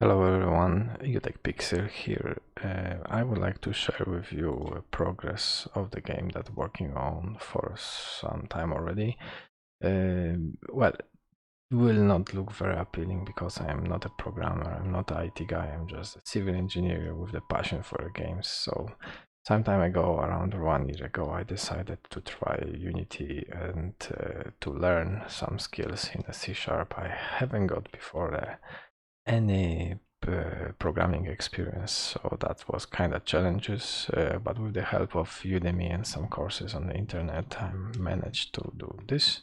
Hello everyone, Pixel here. I would like to share with you progress of the game that I'm working on for some time already. Well, it will not look very appealing because I am not a programmer, I'm not an IT guy, I'm just a civil engineer with a passion for the games. So some time ago, around 1 year ago, I decided to try Unity and to learn some skills in a C# I haven't got before any programming experience, so that was kind of challenges, but with the help of Udemy and some courses on the internet I managed to do this.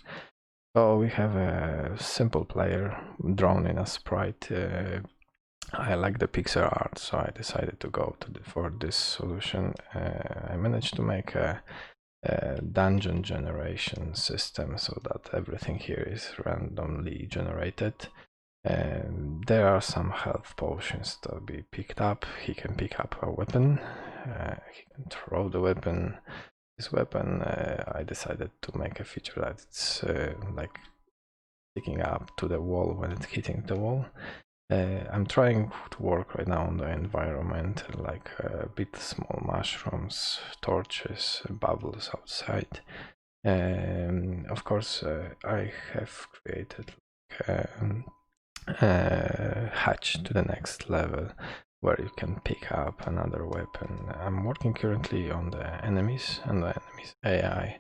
So we have a simple player drawn in a sprite. I like the pixel art, so I decided to go for this solution. I managed to make a dungeon generation system so that everything here is randomly generated. There are some health potions to be picked up. He can pick up a weapon, he can throw the weapon. This weapon, I decided to make a feature that it's like sticking up to the wall when it's hitting the wall. I'm trying to work right now on the environment, like a bit small mushrooms, torches, bubbles outside. Of course, I have created hatch to the next level where you can pick up another weapon. I'm working currently on the enemies and the enemies AI.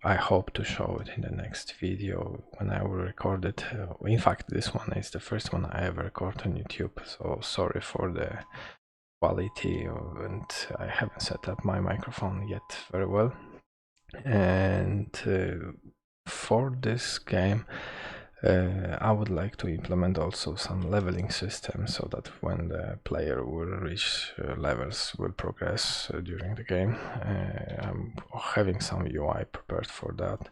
I hope to show it in the next video when I will record it. In fact, this one is the first one I ever record on YouTube, so sorry for the quality, and I haven't set up my microphone yet very well. And for this game, I would like to implement also some leveling system so that when the player will reach levels will progress during the game. I'm having some UI prepared for that,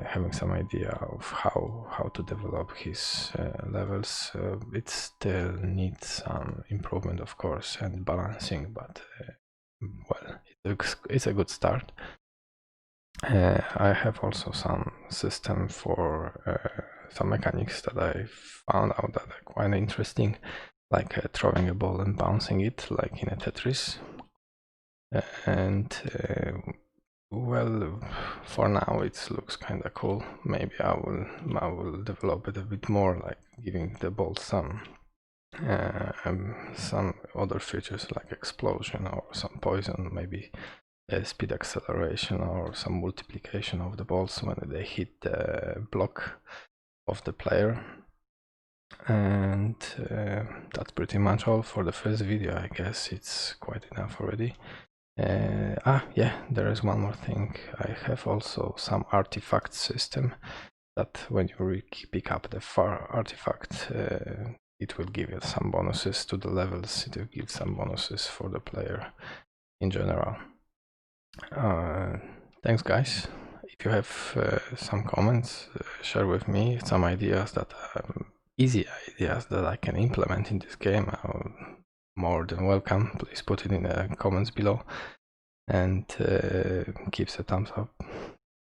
having some idea of how to develop his levels. It still needs some improvement, of course, and balancing, but well, it's a good start. I have also some system for some mechanics that I found out that are quite interesting, like throwing a ball and bouncing it, like in a Tetris. And well, for now it looks kind of cool. Maybe I will develop it a bit more, like giving the ball some other features like explosion or some poison, maybe speed acceleration or some multiplication of the balls when they hit the block of the player. And that's pretty much all for the first video. I guess it's quite enough already. Yeah, there is one more thing. I have also some artifact system that when you pick up the far artifact, it will give you some bonuses to the levels. It will give some bonuses for the player in general. Thanks guys. If you have some comments, share with me some ideas that easy ideas that I can implement in this game. I'm more than welcome. Please put it in the comments below and keep the thumbs up.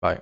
Bye.